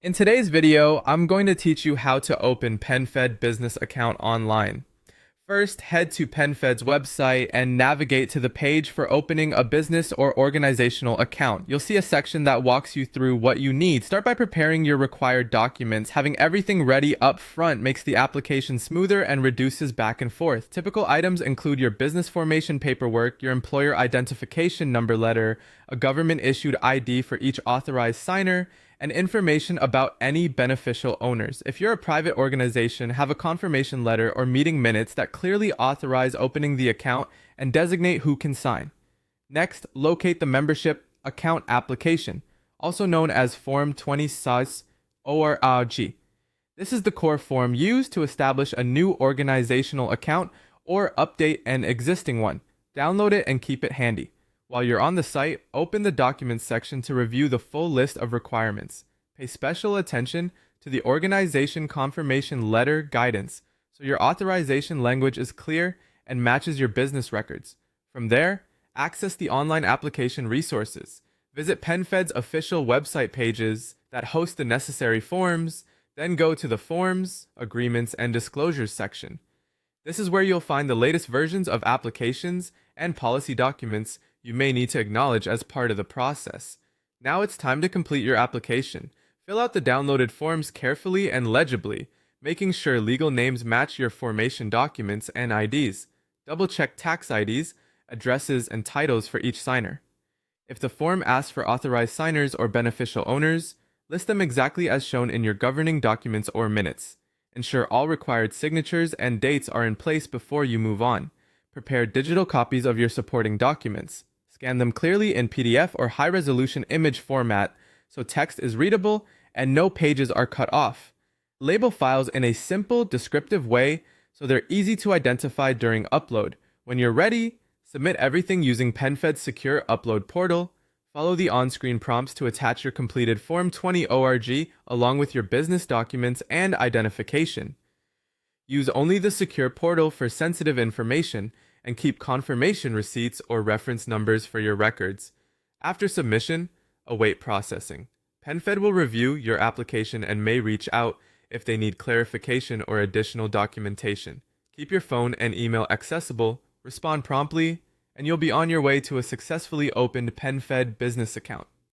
In today's video, I'm going to teach you how to open PenFed business account online. First, head to PenFed's website and navigate to the page for opening a business or organizational account. You'll see a section that walks you through what you need. Start by preparing your required documents. Having everything ready up front makes the application smoother and reduces back and forth. Typical items include your business formation paperwork, your employer identification number letter, a government-issued ID for each authorized signer, and information about any beneficial owners. If you're a private organization, have a confirmation letter or meeting minutes that clearly authorize opening the account and designate who can sign. Next, locate the membership account application, also known as Form 26 ORG. This is the core form used to establish a new organizational account or update an existing one. Download it and keep it handy. While you're on the site, open the Documents section to review the full list of requirements. Pay special attention to the Organization Confirmation Letter guidance so your authorization language is clear and matches your business records. From there, access the online application resources. Visit PenFed's official website pages that host the necessary forms, then go to the Forms, Agreements, and Disclosures section. This is where you'll find the latest versions of applications and policy documents you may need to acknowledge as part of the process. Now it's time to complete your application. Fill out the downloaded forms carefully and legibly, making sure legal names match your formation documents and IDs. Double-check tax IDs, addresses, and titles for each signer. If the form asks for authorized signers or beneficial owners, list them exactly as shown in your governing documents or minutes. Ensure all required signatures and dates are in place before you move on. Prepare digital copies of your supporting documents. Scan them clearly in PDF or high-resolution image format so text is readable and no pages are cut off. Label files in a simple, descriptive way so they're easy to identify during upload. When you're ready, submit everything using PenFed's secure upload portal. Follow the on-screen prompts to attach your completed Form 20 ORG along with your business documents and identification. Use only the secure portal for sensitive information and keep confirmation receipts or reference numbers for your records. After submission, await processing. PenFed will review your application and may reach out if they need clarification or additional documentation. Keep your phone and email accessible, respond promptly, and you'll be on your way to a successfully opened PenFed business account.